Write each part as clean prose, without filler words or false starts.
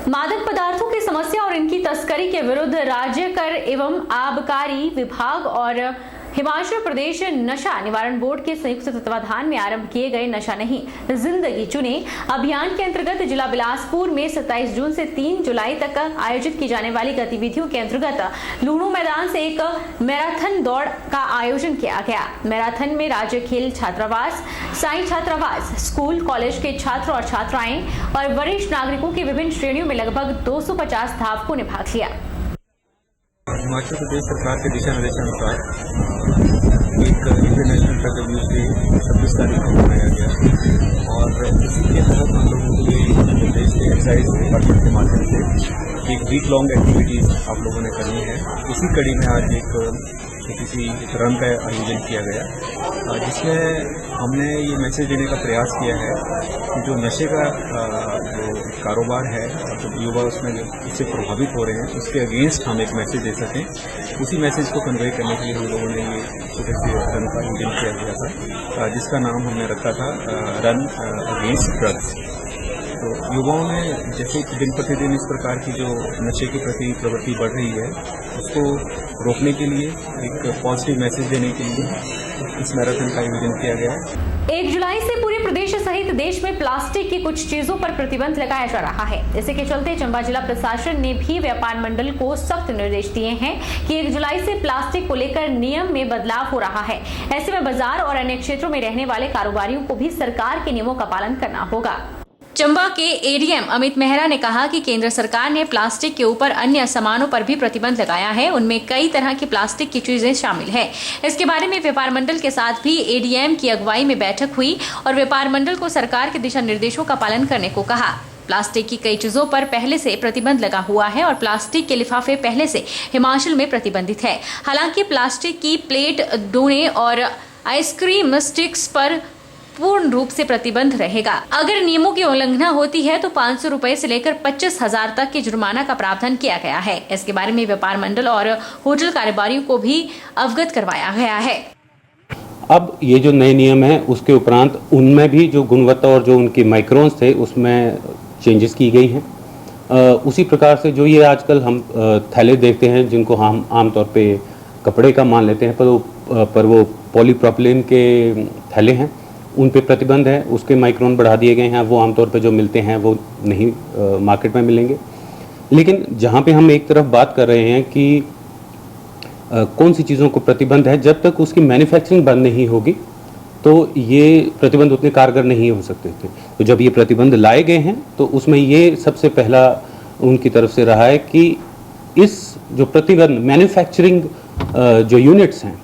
मादक पदार्थों की समस्या और इनकी तस्करी के विरुद्ध राज्य कर एवं आबकारी विभाग और हिमाचल प्रदेश नशा निवारण बोर्ड के संयुक्त तत्वाधान में आरंभ किए गए नशा नहीं जिंदगी चुने अभियान के अंतर्गत जिला बिलासपुर में 27 जून से 3 जुलाई तक आयोजित की जाने वाली गतिविधियों के अंतर्गत लूणू मैदान से एक मैराथन दौड़ का आयोजन किया गया। मैराथन में राज्य खेल छात्रावास, साई छात्रावास, स्कूल कॉलेज के छात्र और छात्राएं और वरिष्ठ नागरिकों की विभिन्न श्रेणियों में लगभग 250 धावकों ने भाग लिया। हिमाचल प्रदेश सरकार के दिशा निर्देशानुसार एक इंटरनेशनल ड्रग अब्यूज डे 26 तारीख को मनाया गया और इसी के तहत हम लोगों को प्रदेश के एक्साइज डिपार्टमेंट के माध्यम से एक वीक लॉन्ग एक्टिविटी आप लोगों ने करनी है। इसी कड़ी में आज किसी रन का आयोजन किया गया जिसमें हमने ये मैसेज देने का प्रयास किया है कि जो नशे का जो कारोबार है और जो युवा उसमें इससे प्रभावित हो रहे हैं उसके अगेंस्ट हम एक मैसेज दे सकें। उसी मैसेज को कन्वे करने के लिए हम लोगों ने ये छोटे से रन का आयोजन किया गया था जिसका नाम हमने रखा था रन अगेंस्ट ड्रग्स। तो युवाओं में जैसे दिन प्रतिदिन इस प्रकार की जो नशे के प्रति प्रवृत्ति बढ़ रही है उसको रोकने के लिए एक पॉजिटिव मैसेज देने के लिए इस मैराथन का आयोजन किया गया। 1 जुलाई से पूरे प्रदेश सहित देश में प्लास्टिक की कुछ चीजों पर प्रतिबंध लगाया जा रहा है। इसी के चलते चंबा जिला प्रशासन ने भी व्यापार मंडल को सख्त निर्देश दिए हैं कि 1 जुलाई से प्लास्टिक को लेकर नियम में बदलाव हो रहा है। ऐसे में बाजार और अन्य क्षेत्रों में रहने वाले कारोबारियों को भी सरकार के नियमों का पालन करना होगा। चंबा के एडीएम अमित मेहरा ने कहा कि केंद्र सरकार ने प्लास्टिक के ऊपर अन्य सामानों पर भी प्रतिबंध लगाया है। उनमें कई तरह की प्लास्टिक की चीजें शामिल है। इसके बारे में व्यापार मंडल के साथ भी एडीएम की अगुवाई में बैठक हुई और व्यापार मंडल को सरकार के दिशा निर्देशों का पालन करने को कहा। प्लास्टिक की कई चीजों पर पहले से प्रतिबंध लगा हुआ है और प्लास्टिक के लिफाफे पहले से हिमाचल में प्रतिबंधित है। हालांकि प्लास्टिक की प्लेट, दोने और आइसक्रीम स्टिक्स पर पूर्ण रूप से प्रतिबंध रहेगा। अगर नियमों की उल्लंघना होती है तो 500 रुपए से लेकर 25,000 तक के जुर्माना का प्रावधान किया गया है। इसके बारे में व्यापार मंडल और होटल कारोबारियों को भी अवगत करवाया गया है। अब ये जो नए नियम है उसके उपरांत उनमें भी जो गुणवत्ता और जो उनके माइक्रोन्स थे उसमें चेंजेस की गई हैं। उसी प्रकार से जो ये आजकल हम थैले देखते हैं जिनको हम आमतौर पे कपड़े का मान लेते हैं पर वो पॉलीप्रोपिलीन के थैले हैं, उन पे प्रतिबंध है। उसके माइक्रोन बढ़ा दिए गए हैं। वो आमतौर पे जो मिलते हैं वो नहीं मार्केट में मिलेंगे। लेकिन जहाँ पे हम एक तरफ बात कर रहे हैं कि कौन सी चीज़ों को प्रतिबंध है, जब तक उसकी मैन्युफैक्चरिंग बंद नहीं होगी तो ये प्रतिबंध उतने कारगर नहीं हो सकते थे। तो जब ये प्रतिबंध लाए गए हैं तो उसमें ये सबसे पहला उनकी तरफ से रहा है कि इस जो प्रतिबंध मैन्युफैक्चरिंग जो यूनिट्स हैं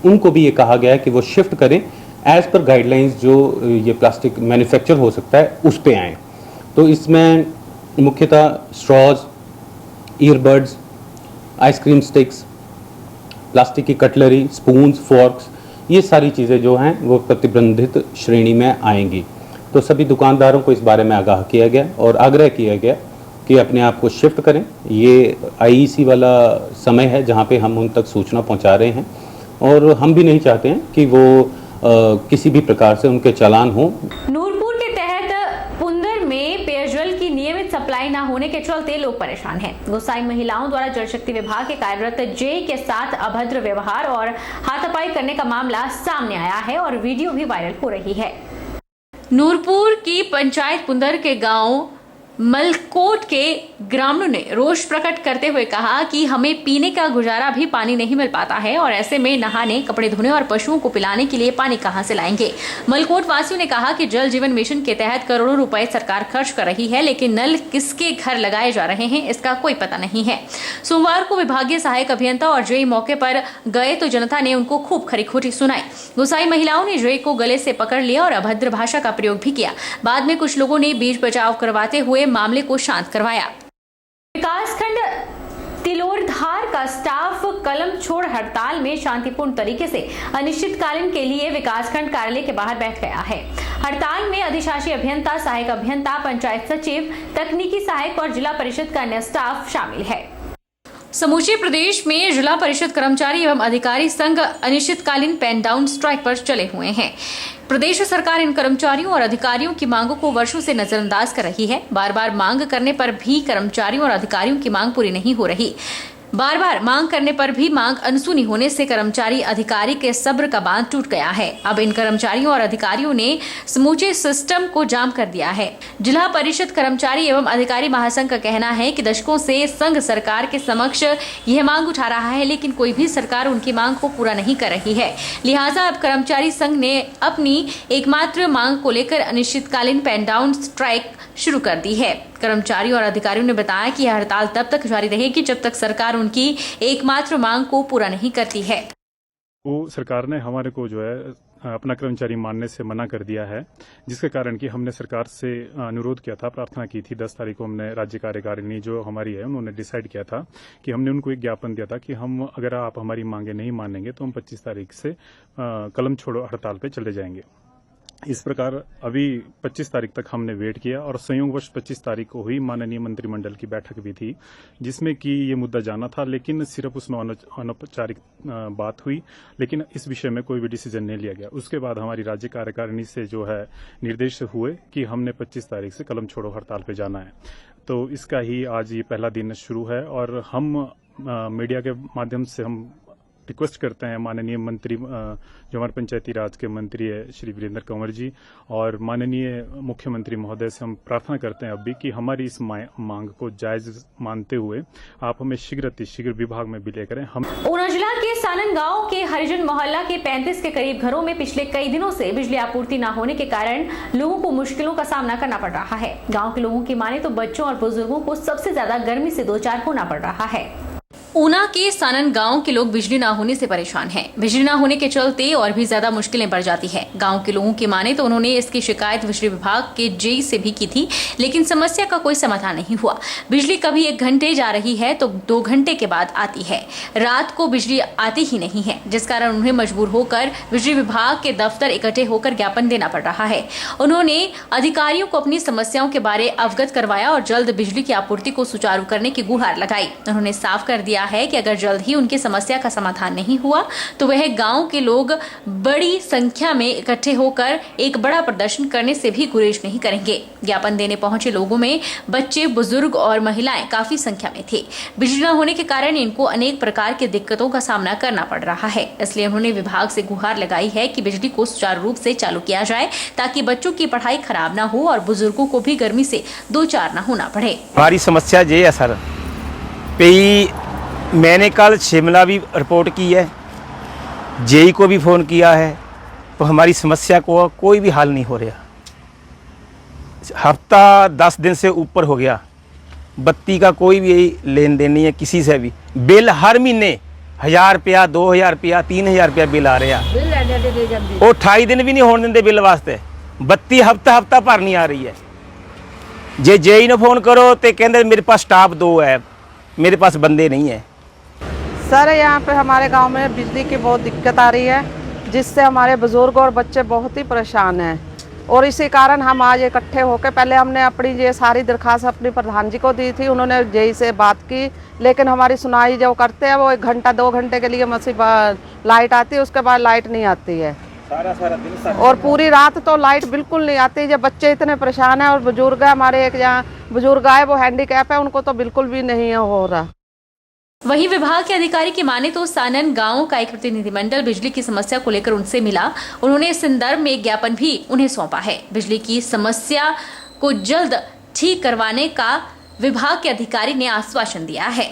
उनको भी ये कहा गया है कि वो शिफ्ट करें एज पर गाइडलाइंस जो ये प्लास्टिक मैन्युफैक्चर हो सकता है उस पे आए। तो इसमें मुख्यतः straws, earbuds, ice cream sticks, plastic की कटलरी, स्पून्स, फॉर्क्स, ये सारी चीज़ें जो हैं वो प्रतिबंधित श्रेणी में आएंगी। तो सभी दुकानदारों को इस बारे में आगाह किया गया और आग्रह किया गया कि अपने आप को शिफ्ट करें। ये आईईसी वाला समय है जहाँ पे हम उन तक सूचना पहुँचा रहे हैं और हम भी नहीं चाहते हैं कि वो किसी भी प्रकार से उनके चालान हो। नूरपुर के तहत पुंदर में पेयजल की नियमित सप्लाई न होने के चलते लोग परेशान हैं। गोसाई महिलाओं द्वारा जल शक्ति विभाग के कार्यरत जेई के साथ अभद्र व्यवहार और हाथापाई करने का मामला सामने आया है और वीडियो भी वायरल हो रही है। नूरपुर की पंचायत पुंदर के गांव मलकोट के ग्रामीणों ने रोष प्रकट करते हुए कहा कि हमें पीने का गुजारा भी पानी नहीं मिल पाता है और ऐसे में नहाने, कपड़े धोने और पशुओं को पिलाने के लिए पानी कहां से लाएंगे। मलकोट वासियों ने कहा कि जल जीवन मिशन के तहत करोड़ों रुपए सरकार खर्च कर रही है, लेकिन नल किसके घर लगाए जा रहे हैं इसका कोई पता नहीं है। सोमवार को विभागीय सहायक अभियंता और जेई मौके पर गए तो जनता ने उनको खूब खरी खोटी सुनाई। गुसाई महिलाओं ने जेई को गले से पकड़ लिया और अभद्र भाषा का प्रयोग भी किया। बाद में कुछ लोगों ने बीच बचाव करवाते हुए मामले को शांत करवाया। विकासखंड तिलोरधार का स्टाफ कलम छोड़ हड़ताल में शांतिपूर्ण तरीके से अनिश्चितकालीन के लिए विकासखंड कार्यालय के बाहर बैठ गया है। हड़ताल में अधिशासी अभियंता, सहायक अभियंता, पंचायत सचिव, तकनीकी सहायक और जिला परिषद का अन्य स्टाफ शामिल है। समूचे प्रदेश में जिला परिषद कर्मचारी एवं अधिकारी संघ अनिश्चितकालीन पेन डाउन स्ट्राइक पर चले हुए हैं। प्रदेश सरकार इन कर्मचारियों और अधिकारियों की मांगों को वर्षों से नजरअंदाज कर रही है। बार बार मांग करने पर भी कर्मचारियों और अधिकारियों की मांग पूरी नहीं हो रही। बार बार मांग करने पर भी मांग अनसुनी होने से कर्मचारी अधिकारी के सब्र का बांध टूट गया है। अब इन कर्मचारियों और अधिकारियों ने समूचे सिस्टम को जाम कर दिया है। जिला परिषद कर्मचारी एवं अधिकारी महासंघ का कहना है कि दशकों से संघ सरकार के समक्ष यह मांग उठा रहा है, लेकिन कोई भी सरकार उनकी मांग को पूरा नहीं कर रही है। लिहाजा अब कर्मचारी संघ ने अपनी एकमात्र मांग को लेकर अनिश्चितकालीन पेन डाउन स्ट्राइक शुरू कर दी है। कर्मचारियों और अधिकारियों ने बताया कि यह हड़ताल तब तक जारी रहेगी जब तक सरकार उनकी एकमात्र मांग को पूरा नहीं करती है। वो सरकार ने हमारे को जो है अपना कर्मचारी मानने से मना कर दिया है, जिसके कारण कि हमने सरकार से अनुरोध किया था, प्रार्थना की थी। 10 तारीख को हमने राज्य कार्यकारिणी जो हमारी है उन्होंने डिसाइड किया था कि हमने उनको एक ज्ञापन दिया था कि हम अगर आप हमारी मांगे नहीं मानेंगे तो हम 25 तारीख से कलम छोड़ो हड़ताल पे चले जाएंगे। इस प्रकार अभी 25 तारीख तक हमने वेट किया और संयोगवश 25 तारीख को हुई माननीय मंत्रिमंडल की बैठक भी थी, जिसमें कि ये मुद्दा जाना था, लेकिन सिर्फ उसमें अनौपचारिक बात हुई, लेकिन इस विषय में कोई भी डिसीजन नहीं लिया गया। उसके बाद हमारी राज्य कार्यकारिणी से जो है निर्देश हुए कि हमने 25 तारीख से कलम छोड़ो हड़ताल पे जाना है। तो इसका ही आज ये पहला दिन शुरू है और हम मीडिया के माध्यम से हम रिक्वेस्ट करते हैं माननीय मंत्री जो हमारे पंचायती राज के मंत्री है श्री वीरेंद्र कंवर जी और माननीय मुख्यमंत्री महोदय से हम प्रार्थना करते हैं अभी कि हमारी इस मांग को जायज मानते हुए आप हमें शीघ्र विभाग में विलय करें। हम ऊना जिला के सानन गांव के हरिजन मोहल्ला के 35 के करीब घरों में पिछले कई दिनों से बिजली आपूर्ति न होने के कारण लोगों को मुश्किलों का सामना करना पड़ रहा है। गाँव के लोगों की माने तो बच्चों और बुजुर्गों को सबसे ज्यादा गर्मी से दो चार होना पड़ रहा है। ऊना के सानन गांव के लोग बिजली न होने से परेशान हैं। बिजली न होने के चलते और भी ज्यादा मुश्किलें बढ़ जाती है। गांव के लोगों की माने तो उन्होंने इसकी शिकायत बिजली विभाग के जेई से भी की थी, लेकिन समस्या का कोई समाधान नहीं हुआ। बिजली कभी 1 घंटे जा रही है तो 2 घंटे के बाद आती है। रात को बिजली आती ही नहीं है, जिस कारण उन्हें मजबूर होकर बिजली विभाग के दफ्तर इकट्ठे होकर ज्ञापन देना पड़ रहा है। उन्होंने अधिकारियों को अपनी समस्याओं के बारे अवगत करवाया और जल्द बिजली की आपूर्ति को सुचारू करने की गुहार लगाई। उन्होंने साफ कर दिया है कि अगर जल्द ही उनकी समस्या का समाधान नहीं हुआ तो वह गांव के लोग बड़ी संख्या में इकट्ठे होकर एक बड़ा प्रदर्शन करने से भी गुरेज नहीं करेंगे। ज्ञापन देने पहुंचे लोगों में बच्चे, बुजुर्ग और महिलाएं काफी संख्या में थे। बिजली न होने के कारण इनको अनेक प्रकार की दिक्कतों का सामना करना पड़ रहा है। इसलिए उन्होंने विभाग से गुहार लगाई है कि बिजली को सुचारू रूप से चालू किया जाए ताकि बच्चों की पढ़ाई खराब न हो और बुजुर्गों को भी गर्मी से 2-4 न होना पड़े। हमारी समस्या ये है सर, मैंने कल शिमला भी रिपोर्ट की है, जेई को भी फ़ोन किया है, तो हमारी समस्या को कोई भी हल नहीं हो रहा। हफ्ता 10 दिन से ऊपर हो गया, बत्ती का कोई भी लेन देन नहीं है किसी से भी। बिल हर महीने 1000 रुपया, 2000 रुपया, 3000 रुपया बिल आ रहा। वो 28 दिन भी नहीं होने देंगे बिल वास्ते। बत्ती हफ्ता भर नहीं आ रही है। जे जेई ने फ़ोन करो तो कहते मेरे पास स्टाफ 2 है, मेरे पास बंदे नहीं है। सर यहाँ पे हमारे गांव में बिजली की बहुत दिक्कत आ रही है, जिससे हमारे बुजुर्ग और बच्चे बहुत ही परेशान हैं। और इसी कारण हम आज इकट्ठे होकर पहले हमने अपनी ये सारी दरख्वास्त अपनी प्रधान जी को दी थी। उन्होंने जेई से बात की, लेकिन हमारी सुनाई जो करते हैं वो 1 घंटा 2 घंटे के लिए लाइट आती है, उसके बाद लाइट नहीं आती है। और पूरी रात तो लाइट बिल्कुल नहीं आती। जब बच्चे इतने परेशान हैं और बुजुर्ग है, हमारे एक यहाँ बुजुर्ग आए वो हैंडीकैप है, उनको तो बिल्कुल भी नहीं हो रहा। वहीं विभाग के अधिकारी की माने तो सानन गांव का एक प्रतिनिधिमंडल बिजली की समस्या को लेकर उनसे मिला। उन्होंने इस संदर्भ में एक ज्ञापन भी उन्हें सौंपा है। बिजली की समस्या को जल्द ठीक करवाने का विभाग के अधिकारी ने आश्वासन दिया है।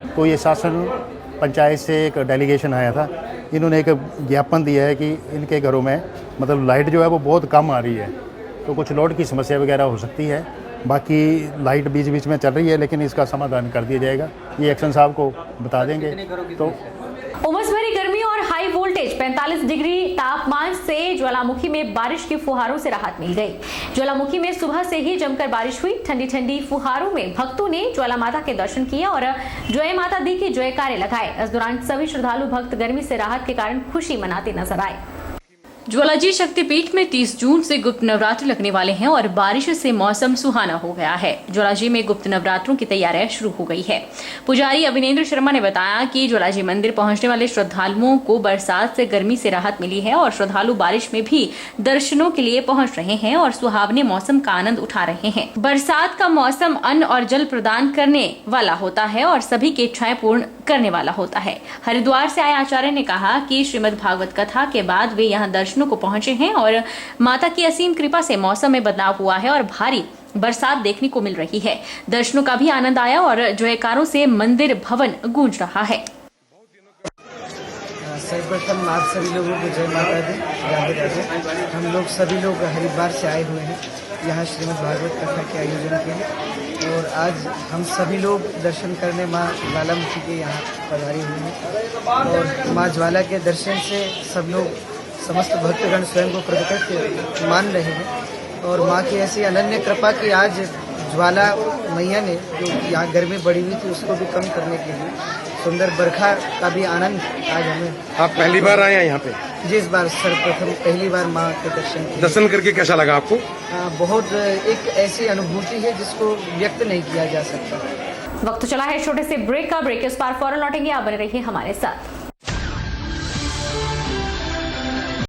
तो ये शासन पंचायत से एक डेलीगेशन आया था, इन्होंने एक ज्ञापन दिया है कि इनके घरों में मतलब लाइट जो है वो बहुत कम आ रही है, तो कुछ लोड की समस्या वगैरह हो सकती है। बाकी लाइट बीच में चल रही है, लेकिन इसका समाधान कर दिया जाएगा। ये एक्शन साहब को बता देंगे। तो उमस भरी गर्मी और हाई वोल्टेज 45 डिग्री तापमान से ज्वालामुखी में बारिश की फुहारों से राहत मिल गई। ज्वालामुखी में सुबह से ही जमकर बारिश हुई। ठंडी ठंडी फुहारों में भक्तों ने ज्वाला माता के दर्शन किए और जय माता दी के जयकारे लगाए। इस दौरान सभी श्रद्धालु भक्त गर्मी से राहत के कारण खुशी मनाते नजर आए। ज्वालाजी शक्तिपीठ में 30 जून से गुप्त नवरात्र लगने वाले हैं और बारिश से मौसम सुहाना हो गया है। ज्वालाजी में गुप्त नवरात्रों की तैयारियां शुरू हो गई है। पुजारी अविनेंद्र शर्मा ने बताया कि ज्वालाजी मंदिर पहुंचने वाले श्रद्धालुओं को बरसात से गर्मी से राहत मिली है और श्रद्धालु बारिश में भी दर्शनों के लिए पहुंच रहे हैं और सुहावने मौसम का आनंद उठा रहे हैं। बरसात का मौसम अन्न और जल प्रदान करने वाला होता है और सभी की इच्छाएं पूर्ण करने वाला होता है। हरिद्वार से आए आचार्य ने कहा कि श्रीमद् भागवत कथा के बाद वे यहाँ दर्शनों को पहुंचे हैं और माता की असीम कृपा से मौसम में बदलाव हुआ है और भारी बरसात देखने को मिल रही है। दर्शनों का भी आनंद आया और जयकारों से मंदिर भवन गूंज रहा है। सर्वप्रथम आप सभी लोगों को जय माता दी, राधे राधे। हम लोग सभी लोग हरिद्वार से आए हुए हैं यहाँ श्रीमद् भागवत कथा के आयोजन के लिए और आज हम सभी लोग दर्शन करने माँ ज्वालामुखी के यहाँ पधारी हुए हैं और माँ ज्वाला के दर्शन से सब लोग समस्त भक्तगण स्वयं को प्रकट मान रहे हैं और माँ की ऐसी अनन्य कृपा कि आज ज्वाला मैया ने जो यहाँ गर्मी बढ़ी हुई थी उसको भी कम करने के लिए सुंदर बरखा का भी आनंद आज हमें। आप पहली बार आए हैं यहाँ पे? जी, इस बार सर्वप्रथम पहली बार माँ के दर्शन करके कैसा लगा आपको? बहुत एक ऐसी अनुभूति है जिसको व्यक्त नहीं किया जा सकता। वक्त चला है छोटे से ब्रेक का। ब्रेक के उस पार फौरन लौटेंगे, आप बने रहिए हमारे साथ।